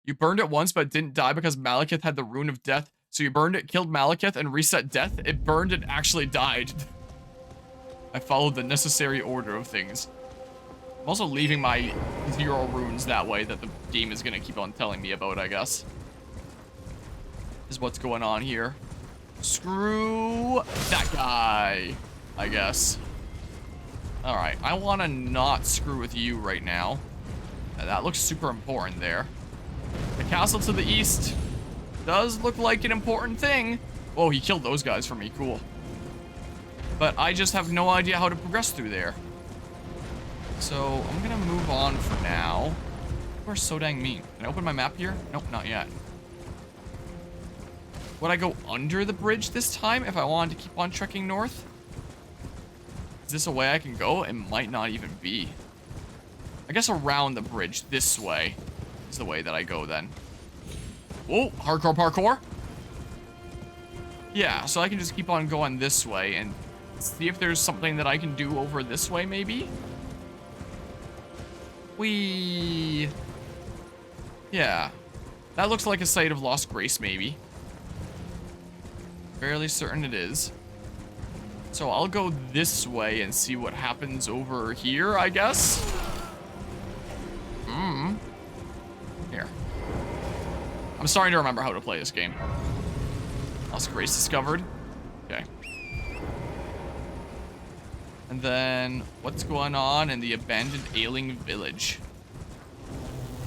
You burned it once, but didn't die because Malekith had the Rune of Death. So you burned it, killed Malekith, and reset death. It burned and actually died. I followed the necessary order of things. I'm also leaving my 0 runes that way that the game is going to keep on telling me about, I guess. Is what's going on here. Screw that guy, I guess. All right, I want to not screw with you right now. That looks super important there. The castle to the east does look like an important thing. Oh, he killed those guys for me. Cool. But I just have no idea how to progress through there. So I'm going to move on for now. We're so dang mean. Can I open my map here? Nope, not yet. Would I go under the bridge this time if I wanted to keep on trekking north? Is this a way I can go? It might not even be. I guess around the bridge this way is the way that I go then. Whoa, hardcore parkour. Yeah, so I can just keep on going this way and see if there's something that I can do over this way maybe. Yeah, that looks like a site of lost grace maybe. Fairly certain it is. So I'll go this way and see what happens over here, I guess. Here. I'm starting to remember how to play this game. Lost grace discovered. Okay. And then, what's going on in the abandoned ailing village?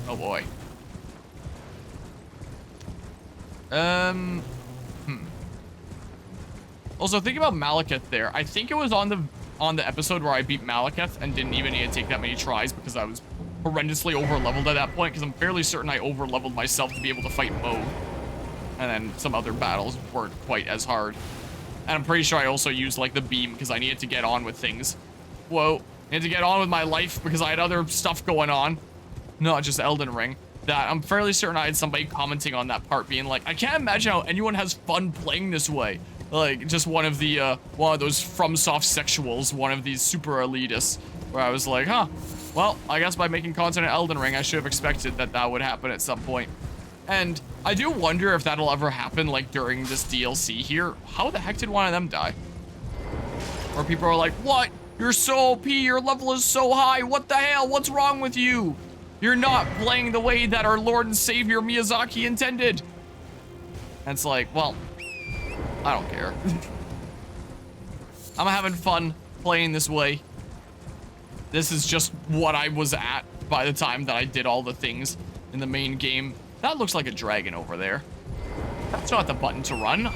Oh boy. Also, think about Malekith there. I think it was on the episode where I beat Malekith and didn't even need to take that many tries because I was horrendously over-leveled at that point, because I'm fairly certain I over-leveled myself to be able to fight Mo. And then some other battles weren't quite as hard. And I'm pretty sure I also used, like, the beam because I needed to get on with things. Whoa. I needed to get on with my life because I had other stuff going on. Not just Elden Ring. That I'm fairly certain I had somebody commenting on that part being like, I can't imagine how anyone has fun playing this way. Like, just one of those FromSoft sexuals, one of these super elitists, where I was like, huh, well, I guess by making content in Elden Ring, I should have expected that that would happen at some point. And I do wonder if that'll ever happen, like, during this DLC here. How the heck did one of them die? Or people are like, what? You're so OP, your level is so high, what the hell? What's wrong with you? You're not playing the way that our Lord and Savior Miyazaki intended. And it's like, well, I don't care. I'm having fun playing this way. This is just what I was at by the time that I did all the things in the main game. That looks like a dragon over there. That's not the button to run.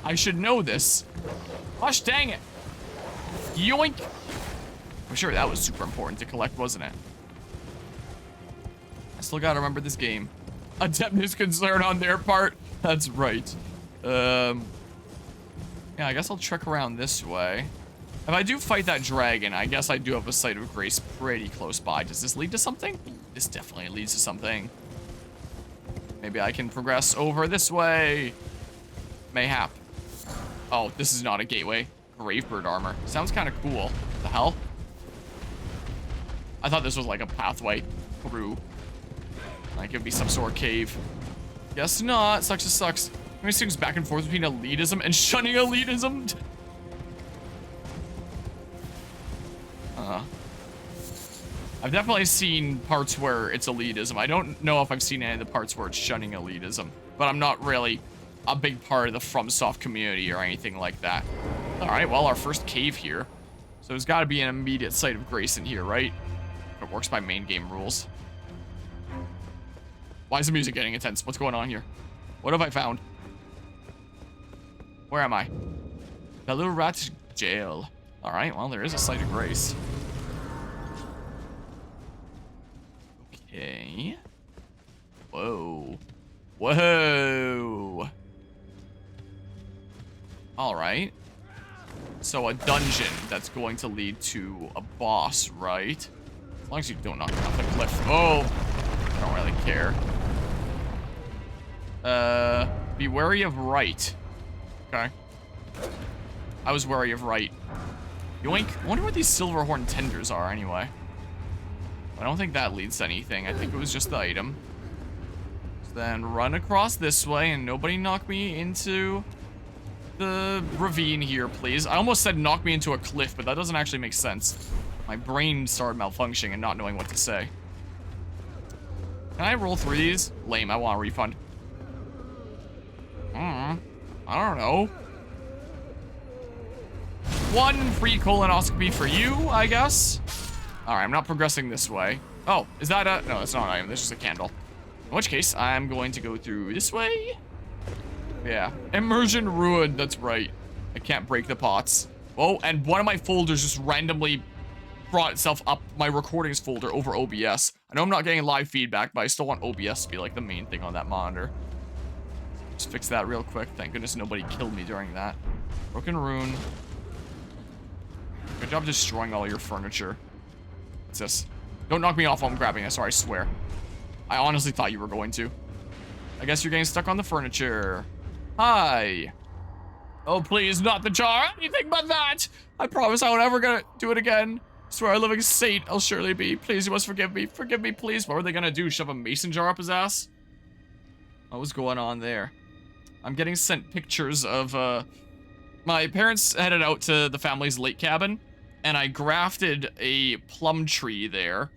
I should know this. Gosh dang it. Yoink. I'm sure that was super important to collect, wasn't it? I still gotta remember this game. Adeptness concern on their part. That's right. Yeah, I guess I'll trek around this way. If I do fight that dragon, I guess I do have a site of grace pretty close by. Does this lead to something? This definitely leads to something. Maybe I can progress over this way. Mayhap. Oh, this is not a gateway. Gravebird armor. Sounds kind of cool. What the hell? I thought this was like a pathway through. Like it'd be some sort of cave. Guess not. Sucks to sucks. Let me swings back and forth between elitism and shunning elitism. I've definitely seen parts where it's elitism. I don't know if I've seen any of the parts where it's shunning elitism, but I'm not really a big part of the FromSoft community or anything like that. All right, well, our first cave here. So there's got to be an immediate site of grace in here, right? If it works by main game rules. Why is the music getting intense? What's going on here? What have I found? Where am I? The little rat jail. All right, well, there is a site of grace. Okay. Whoa. Whoa. All right. So a dungeon that's going to lead to a boss, right? As long as you don't knock me off the cliff. Oh, I don't really care. Be wary of right. Okay. I was wary of right. Yoink. I wonder what these Silverhorn tenders are anyway. I don't think that leads to anything. I think it was just the item. So then run across this way and nobody knock me into the ravine here, please. I almost said knock me into a cliff, but that doesn't actually make sense. My brain started malfunctioning and not knowing what to say. Can I roll through these? Lame, I want a refund. I don't know. One free colonoscopy for you, I guess. Alright, I'm not progressing this way. Oh, is that a... No, that's not an item. That's just a candle. In which case, I'm going to go through this way. Yeah. Immersion ruined. That's right. I can't break the pots. Oh, and one of my folders just randomly brought itself up, my recordings folder, over OBS. I know I'm not getting live feedback, but I still want OBS to be like the main thing on that monitor. Just fix that real quick. Thank goodness nobody killed me during that. Broken rune. Good job destroying all your furniture. What's this? Don't knock me off while I'm grabbing this, or I swear. I honestly thought you were going to. I guess you're getting stuck on the furniture. Hi. Oh, please, not the jar. Anything but that. I promise I won't ever gonna do it again. I swear a living saint I'll surely be. Please, you must forgive me. Forgive me, please. What were they gonna do? Shove a mason jar up his ass? What was going on there? I'm getting sent pictures of, my parents headed out to the family's lake cabin, and I grafted a plum tree there.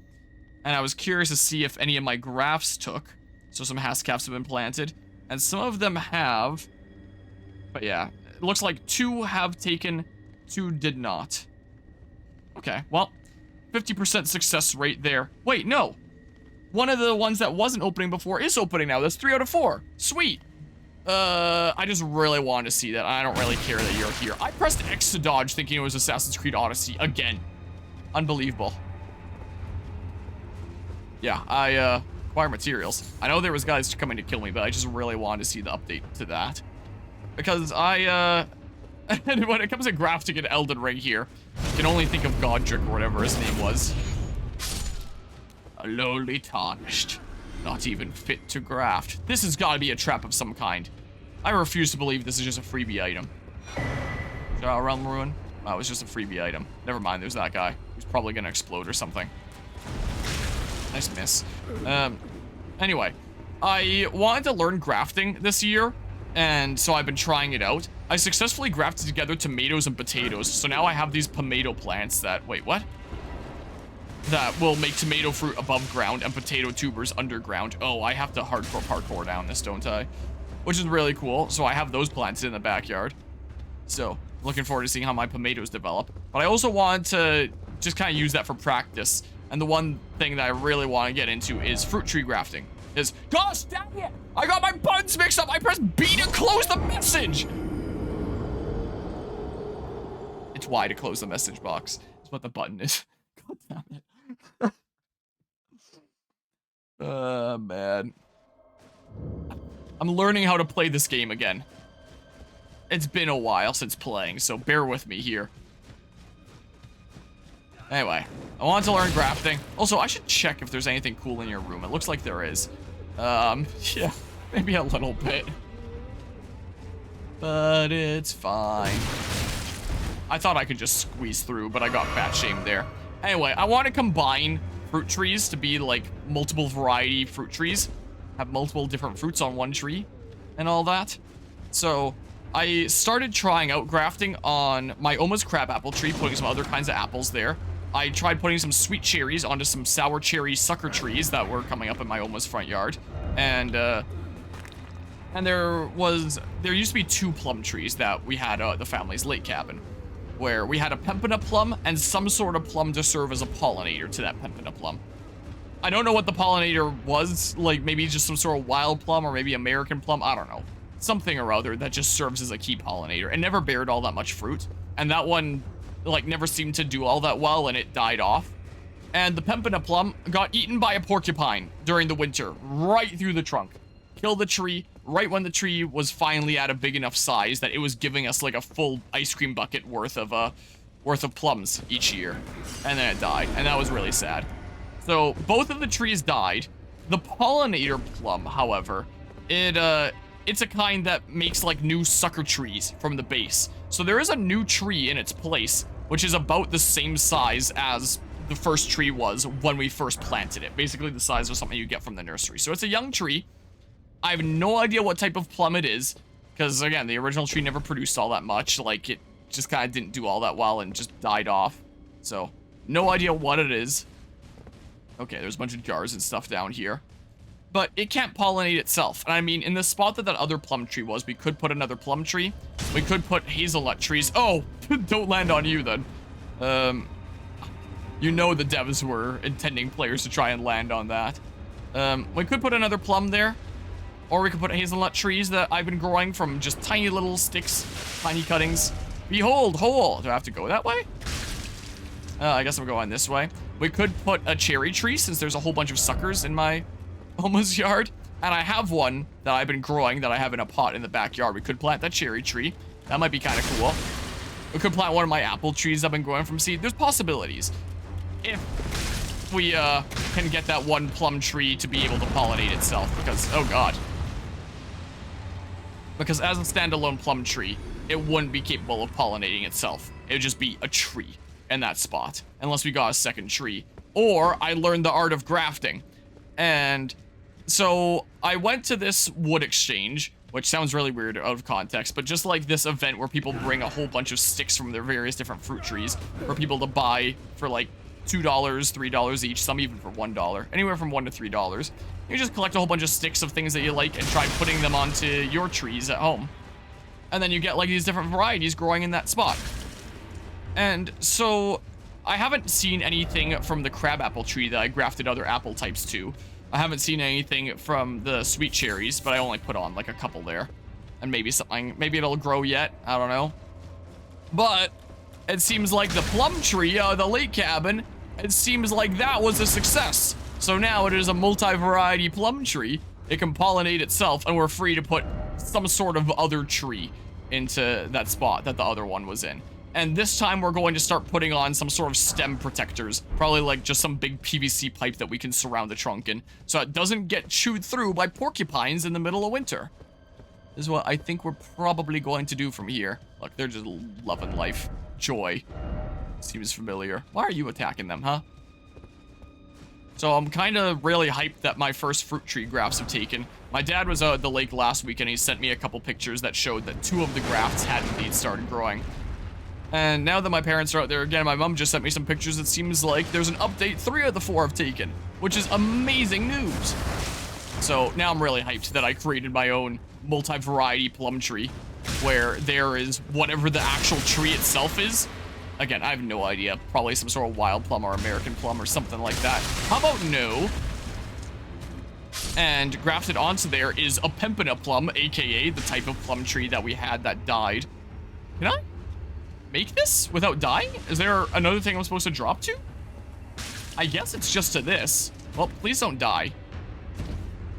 And I was curious to see if any of my grafts took. So some hascaps have been planted. And some of them have. But yeah, it looks like 2 have taken, 2 did not. Okay, well, 50% success rate there. Wait, no. One of the ones that wasn't opening before is opening now. That's 3 out of 4. Sweet. I just really wanted to see that. I don't really care that you're here. I pressed X to dodge thinking it was Assassin's Creed Odyssey again. Unbelievable. Yeah, I, acquire materials. I know there was guys coming to kill me, but I just really wanted to see the update to that. Because I, and when it comes to grafting an Elden Ring here, I can only think of Godric or whatever his name was. A lowly tarnished. Not even fit to graft. This has got to be a trap of some kind. I refuse to believe this is just a freebie item. Realm Ruin? Oh, it was just a freebie item. Never mind, there's that guy. He's probably gonna explode or something. Nice miss. Anyway, I wanted to learn grafting this year, and so I've been trying it out. I successfully grafted together tomatoes and potatoes, so now I have these tomato plants that... Wait, what? That will make tomato fruit above ground and potato tubers underground. Oh, I have to hardcore parkour down this, don't I? Which is really cool. So I have those planted in the backyard. So, looking forward to seeing how my tomatoes develop. But I also want to just kind of use that for practice. And the one thing that I really want to get into is fruit tree grafting. Gosh dang it! I got my buttons mixed up! I pressed B to close the message! It's Y to close the message box. That's what the button is. God damn it. Man. I'm learning how to play this game again. It's been a while since playing, so bear with me here. Anyway, I wanted to learn grafting. Also, I should check if there's anything cool in your room. It looks like there is. Yeah, maybe a little bit. But it's fine. I thought I could just squeeze through, but I got fat-shamed there. Anyway, I want to combine fruit trees to be like multiple variety fruit trees. Have multiple different fruits on one tree and all that. So I started trying out grafting on my Oma's crabapple tree, putting some other kinds of apples there. I tried putting some sweet cherries onto some sour cherry sucker trees that were coming up in my Oma's front yard. And there used to be 2 plum trees that we had at the family's lake cabin, where we had a pempana plum and some sort of plum to serve as a pollinator to that pempana plum. I don't know what the pollinator was, like maybe just some sort of wild plum or maybe American plum, I don't know. Something or other that just serves as a key pollinator. It never bared all that much fruit, and that one like never seemed to do all that well and it died off. And the pempana plum got eaten by a porcupine during the winter, right through the trunk. Killed the tree right when the tree was finally at a big enough size that it was giving us like a full ice cream bucket worth of plums each year. And then it died, and that was really sad. So both of the trees died. The pollinator plum, however, it's a kind that makes like new sucker trees from the base. So there is a new tree in its place, which is about the same size as the first tree was when we first planted it. Basically the size of something you get from the nursery. So it's a young tree. I have no idea what type of plum it is, because again, the original tree never produced all that much. Like, it just kind of didn't do all that well and just died off. So, no idea what it is. Okay, there's a bunch of jars and stuff down here. But it can't pollinate itself. And I mean, in the spot that other plum tree was, we could put another plum tree. We could put hazelnut trees. Oh, don't land on you then. You know the devs were intending players to try and land on that. We could put another plum there. Or we could put hazelnut trees that I've been growing from just tiny little sticks, tiny cuttings. Behold, hole. Do I have to go that way? I guess I'm going this way. We could put a cherry tree since there's a whole bunch of suckers in my Oma's yard. And I have one that I've been growing that I have in a pot in the backyard. We could plant that cherry tree. That might be kind of cool. We could plant one of my apple trees I've been growing from seed. There's possibilities. If we can get that one plum tree to be able to pollinate itself. Because, oh god. Because as a standalone plum tree, it wouldn't be capable of pollinating itself. It would just be a tree in that spot. Unless we got a second tree. Or I learned the art of grafting. And so I went to this wood exchange, which sounds really weird out of context, but just like this event where people bring a whole bunch of sticks from their various different fruit trees for people to buy for like $2, $3 each, some even for $1. Anywhere from $1 to $3. You just collect a whole bunch of sticks of things that you like and try putting them onto your trees at home. And then you get like these different varieties growing in that spot. And so I haven't seen anything from the crabapple tree that I grafted other apple types to. I haven't seen anything from the sweet cherries, but I only put on like a couple there. And maybe something, maybe it'll grow yet, I don't know. But it seems like the plum tree, the lake cabin, it seems like that was a success. So now it is a multi-variety plum tree. It can pollinate itself, and we're free to put some sort of other tree into that spot that the other one was in. And this time we're going to start putting on some sort of stem protectors. Probably like just some big PVC pipe that we can surround the trunk in, so it doesn't get chewed through by porcupines in the middle of winter. This is what I think we're probably going to do from here. Look, they're just loving life. Joy. Seems familiar. Why are you attacking them, huh? So I'm kind of really hyped that my first fruit tree grafts have taken. My dad was out at the lake last week and he sent me a couple pictures that showed that 2 of the grafts had indeed started growing. And now that my parents are out there again, my mom just sent me some pictures. It seems like there's an update. 3 of the 4 have taken, which is amazing news. So now I'm really hyped that I created my own multi-variety plum tree where there is whatever the actual tree itself is. Again, I have no idea. Probably some sort of wild plum or American plum or something like that. How about no? And grafted onto there is a Pempina plum, aka the type of plum tree that we had that died. Can I make this without dying? Is there another thing I'm supposed to drop to? I guess it's just to this. Well, please don't die.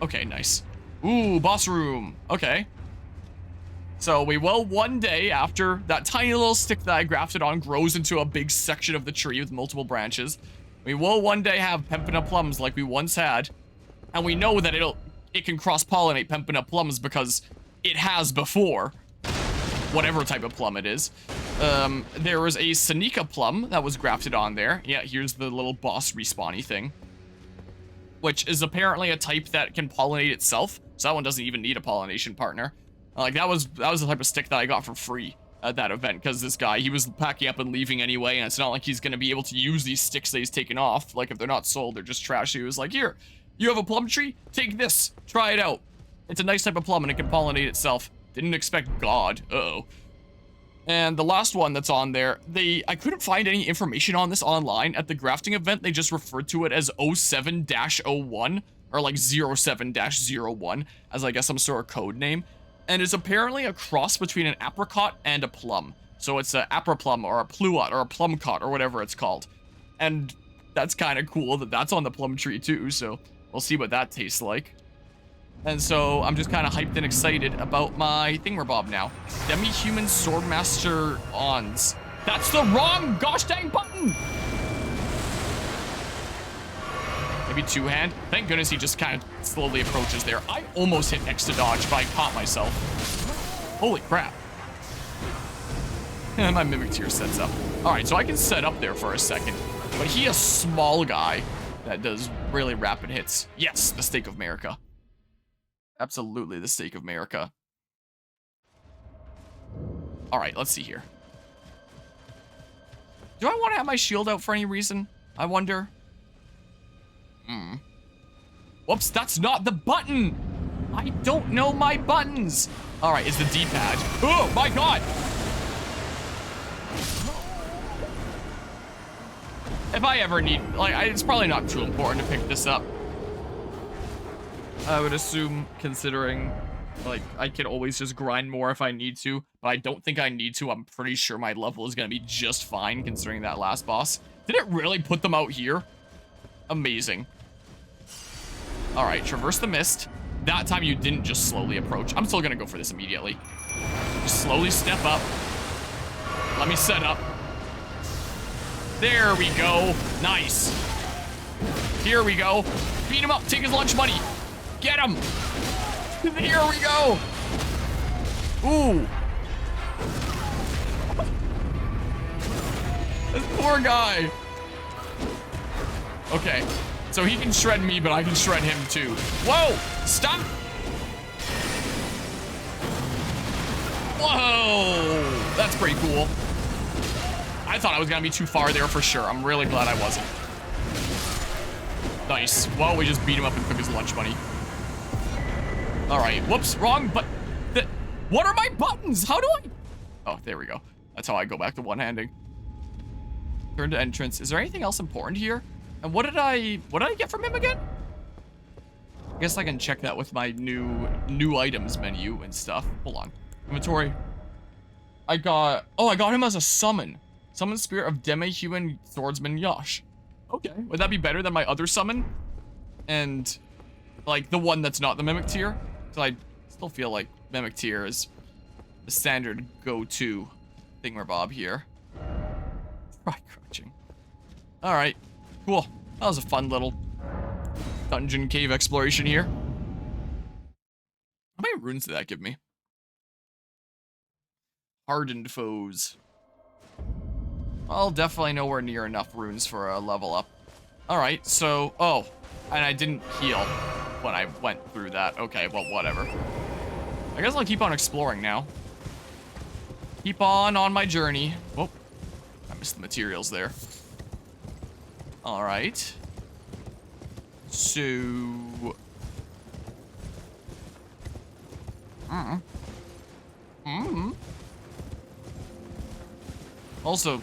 Okay, nice. Ooh, boss room. Okay. So we will one day, after that tiny little stick that I grafted on grows into a big section of the tree with multiple branches, we will one day have Pempina plums like we once had. And we know that it can cross-pollinate Pempina plums because it has before. Whatever type of plum it is. There was a Seneca plum that was grafted on there. Yeah, here's the little boss respawny thing. Which is apparently a type that can pollinate itself. So that one doesn't even need a pollination partner. Like, that was the type of stick that I got for free at that event. Because this guy, he was packing up and leaving anyway. And it's not like he's going to be able to use these sticks that he's taken off. Like, if they're not sold, they're just trash. He was like, here, you have a plum tree? Take this. Try it out. It's a nice type of plum and it can pollinate itself. Didn't expect God. Uh-oh. And the last one that's on there, I couldn't find any information on this online. At the grafting event, they just referred to it as 07-01, or like 07-01, as I guess some sort of code name. And it's apparently a cross between an apricot and a plum. So it's an apriplum or a pluot or a plumcot or whatever it's called. And that's kind of cool that that's on the plum tree too, so we'll see what that tastes like. And so I'm just kind of hyped and excited about my thingamabob now. Demi-human swordmaster ons. That's the wrong gosh dang button! Maybe two-hand. Thank goodness he just kind of slowly approaches there. I almost hit X to dodge, but I caught myself. Holy crap. My mimic tier sets up. Alright, so I can set up there for a second. But he a small guy that does really rapid hits. Yes, the Stake of America. Absolutely the Stake of America. All right, let's see here. Do I want to have my shield out for any reason? I wonder. Whoops, that's not the button. I don't know my buttons. All right, it's the D-pad. Oh my God. If I ever need, like, it's probably not too important to pick this up. I would assume, considering, like, I can always just grind more if I need to, but I don't think I need to. I'm pretty sure my level is going to be just fine, considering that last boss. Did it really put them out here? Amazing. All right, traverse the mist. That time you didn't just slowly approach. I'm still going to go for this immediately. Just slowly step up. Let me set up. There we go. Nice. Here we go. Beat him up. Take his lunch money. Get him. Here we go. Ooh. This poor guy. Okay. So he can shred me, but I can shred him too. Whoa. Stop. Whoa. That's pretty cool. I thought I was gonna be too far there for sure. I'm really glad I wasn't. Nice. Well, we just beat him up and took his lunch money. All right. Whoops. Wrong. But what are my buttons? How do I? Oh, there we go. That's how I go back to one-handing. Turn to entrance. Is there anything else important here? And what did I get from him again? I guess I can check that with my new items menu and stuff. Hold on. Inventory. I got him as a summon. Summon Spirit of Demi-Human Swordsman Yosh. Okay. Would that be better than my other summon? And, like, the one that's not the Mimic tier? Because I still feel like Mimic tier is the standard go-to thingamabob here. Try crouching. Alright. Cool. That was a fun little dungeon cave exploration here. How many runes did that give me? Hardened foes. Well, definitely nowhere near enough runes for a level up. Alright, so... Oh, and I didn't heal when I went through that. Okay, well, whatever. I guess I'll keep on exploring now. Keep on my journey. Whoop. I missed the materials there. Alright. So... Also,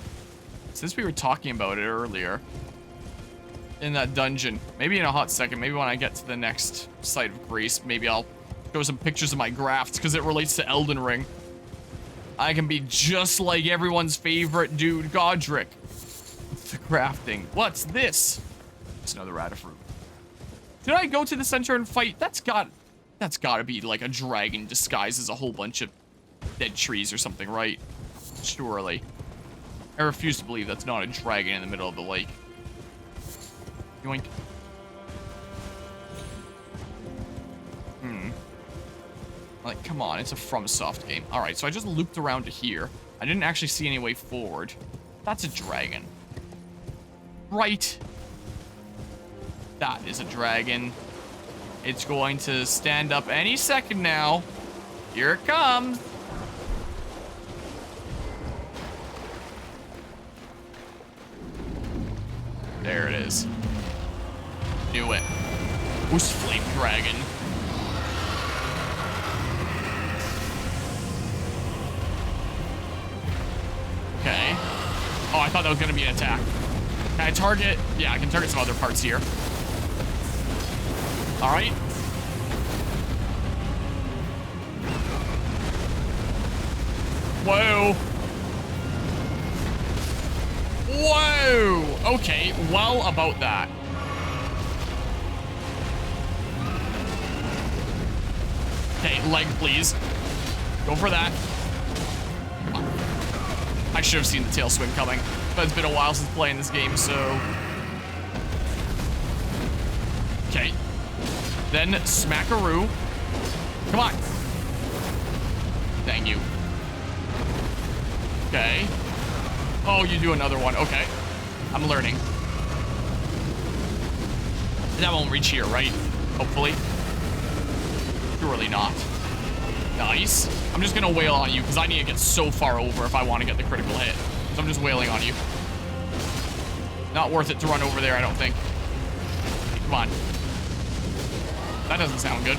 since we were talking about it earlier, in that dungeon, maybe in a hot second, maybe when I get to the next site of grace, maybe I'll show some pictures of my grafts, because it relates to Elden Ring. I can be just like everyone's favorite dude, Godric. The crafting. What's this? It's another Radifruit. Did I go to the center and fight? That's gotta be like a dragon disguised as a whole bunch of dead trees or something, right? Surely. I refuse to believe that's not a dragon in the middle of the lake. Yoink. Like, come on, it's a FromSoft game. Alright, so I just looped around to here. I didn't actually see any way forward. That's a dragon. Right. That is a dragon. It's going to stand up any second now. Here it comes. There it is. Knew it. Boost Flame Dragon. Okay. Oh, I thought that was going to be an attack. Can I target? Yeah, I can target some other parts here. All right. Whoa. Whoa. Okay, well about that. Okay, leg, please. Go for that. I should have seen the tail swing coming, but it's been a while since playing this game, so... Okay. Then smackaroo. Come on. Dang you. Okay. Oh, you do another one. Okay. I'm learning. That won't reach here, right? Hopefully. Surely not. Nice. I'm just gonna wail on you because I need to get so far over if I want to get the critical hit. So I'm just wailing on you. Not worth it to run over there, I don't think. Come on. That doesn't sound good.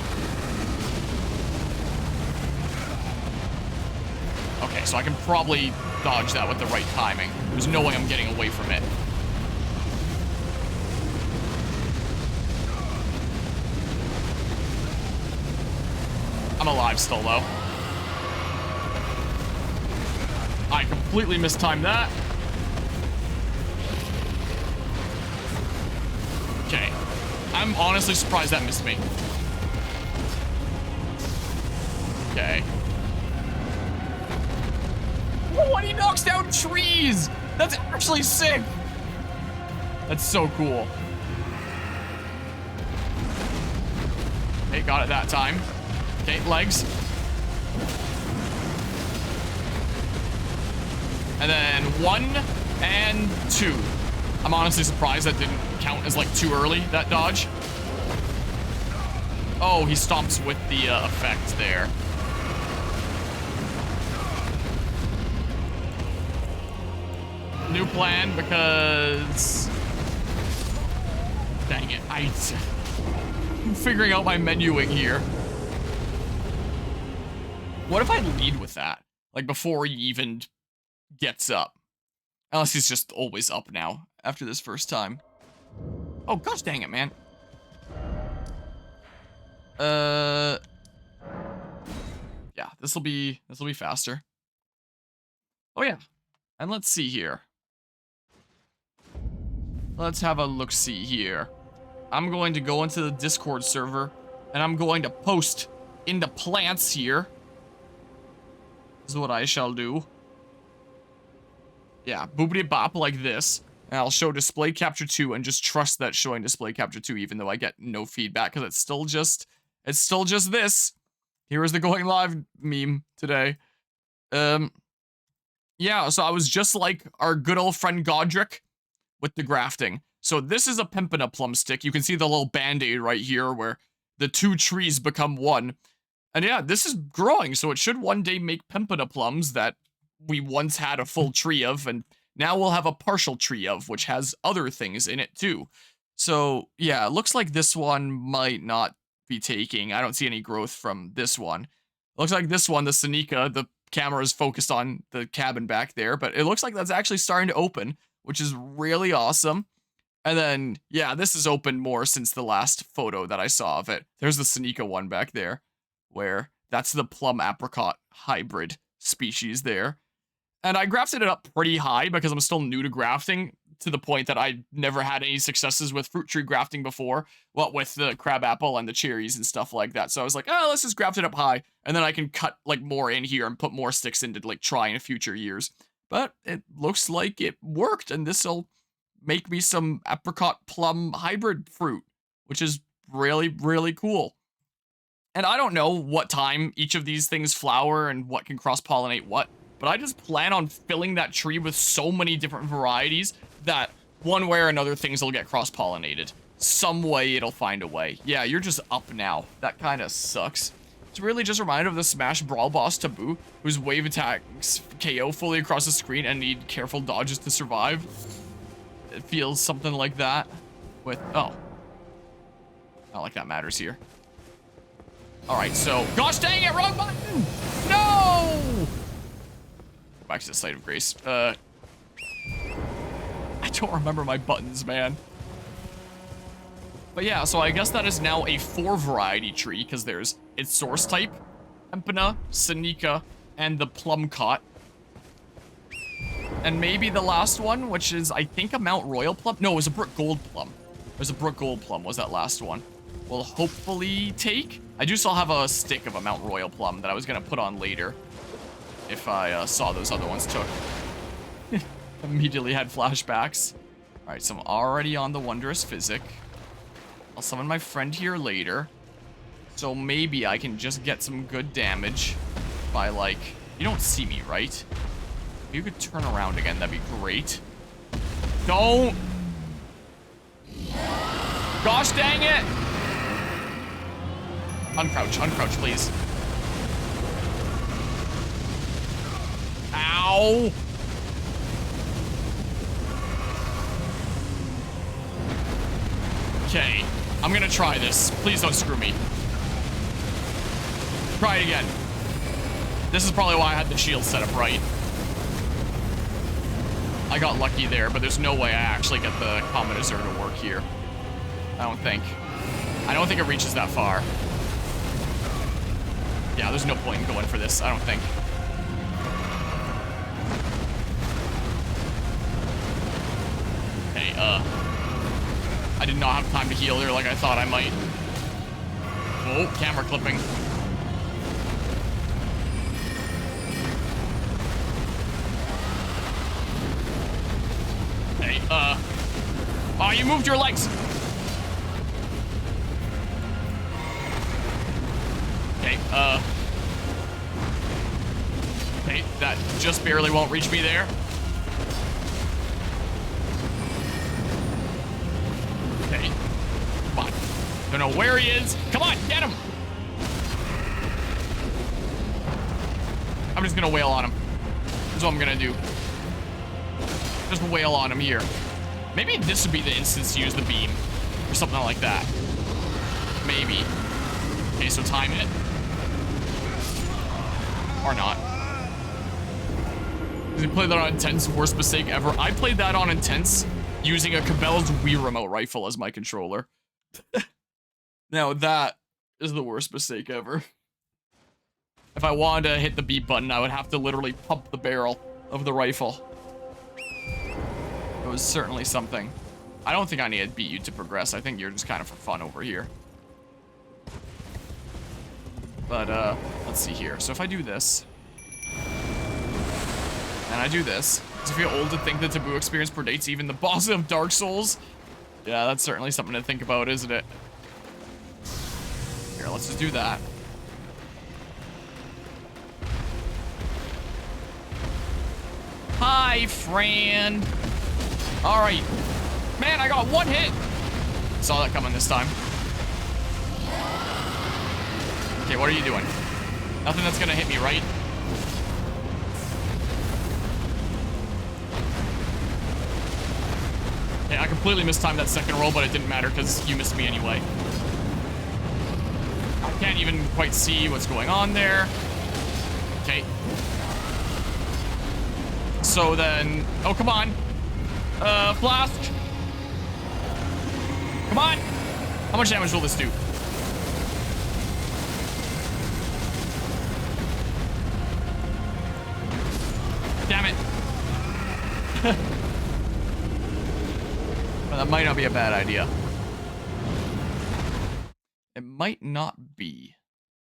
Okay, so I can probably dodge that with the right timing. There's no way I'm getting away from it. I'm alive still, though. I completely mistimed that. Okay. I'm honestly surprised that missed me. Okay. Oh, and he knocks down trees! That's actually sick! That's so cool. Okay, got it that time. Okay, legs. And then 1 and 2. I'm honestly surprised that didn't count as like too early, that dodge. Oh, he stomps with the effect there. New plan because... Dang it, I'm figuring out my menuing here. What if I lead with that? Like before he even gets up. Unless he's just always up now after this first time. Oh gosh dang it, man. Yeah, this'll be faster. Oh yeah. And let's see here. Let's have a look-see here. I'm going to go into the Discord server and I'm going to post into plants here. This is what I shall do. Yeah, boopity bop like this. And I'll show display capture 2 and just trust that showing display capture 2 even though I get no feedback because it's still just this. Here is the going live meme today. Yeah, so I was just like our good old friend Godric with the grafting. So this is a Pimpina plum stick. You can see the little band-aid right here where the 2 trees become 1. And yeah, this is growing, so it should one day make Pimpina plums that we once had a full tree of, and now we'll have a partial tree of, which has other things in it too. So yeah, it looks like this one might not be taking. I don't see any growth from this one. It looks like this one, the Seneca, the camera is focused on the cabin back there, but it looks like that's actually starting to open, which is really awesome. And then, yeah, this has opened more since the last photo that I saw of it. There's the Seneca one back there, where that's the plum apricot hybrid species there. And I grafted it up pretty high because I'm still new to grafting, to the point that I never had any successes with fruit tree grafting before, what with the crab apple and the cherries and stuff like that. So I was like, oh, let's just graft it up high, and then I can cut like more in here and put more sticks in to like try in future years. But it looks like it worked, and this'll make me some apricot plum hybrid fruit, which is really, really cool. And I don't know what time each of these things flower and what can cross-pollinate what, but I just plan on filling that tree with so many different varieties that one way or another things will get cross-pollinated. Some way it'll find a way. Yeah, you're just up now. That kind of sucks. It's really just reminded of the Smash Brawl boss Taboo, whose wave attacks KO fully across the screen and need careful dodges to survive. It feels something like that with, oh. Not like that matters here. Alright, so, gosh dang it, wrong button! No! Back to the site of grace. I don't remember my buttons, man. But yeah, so I guess that is now a 4 variety tree, because there's its source type, Pimpina, Seneca, and the Plumcot. And maybe the last one, which is, I think, a Mount Royal plum. No, it was a Brook Gold plum. It was a Brook Gold plum, was that last one. Will hopefully take. I do still have a stick of a Mount Royal plum that I was going to put on later. If I saw those other ones took. Immediately had flashbacks. Alright, so I'm already on the Wondrous Physic. I'll summon my friend here later. So maybe I can just get some good damage by, like... You don't see me, right? If you could turn around again, that'd be great. Don't! Gosh dang it! Uncrouch, uncrouch, please. Ow! Okay, I'm gonna try this. Please don't screw me. Try it again. This is probably why I had the shield set up right. I got lucky there, but there's no way I actually get the combinator to work here. I don't think it reaches that far. Yeah, there's no point in going for this, I don't think. Hey, I did not have time to heal there like I thought I might. Oh, camera clipping. Hey, oh, you moved your legs. Okay, okay, that just barely won't reach me there. Okay, come on. Don't know where he is. Come on, get him. I'm just gonna wail on him. That's what I'm gonna do. Just wail on him here. Maybe this would be the instance to use the beam. Or something like that. Maybe. Okay, so time it. Or not. Did you play that on Intense? Worst mistake ever. I played that on Intense using a Cabela's Wii Remote rifle as my controller. Now that is the worst mistake ever. If I wanted to hit the beat button, I would have to literally pump the barrel of the rifle. It was certainly something. I don't think I need to beat you to progress. I think you're just kind of for fun over here. But, let's see here. So if I do this, and I do this, does it feel old to think the taboo experience predates even the boss of Dark Souls? Yeah, that's certainly something to think about, isn't it? Here, let's just do that. Hi, friend. All right. Man, I got one hit. Saw that coming this time. Okay, what are you doing? Nothing that's gonna hit me, right? Okay, I completely mistimed that second roll, but it didn't matter because you missed me anyway. I can't even quite see what's going on there. Okay. So then, oh, come on. Flask. Come on. How much damage will this do? Damn it. Well, that might not be a bad idea. It might not be.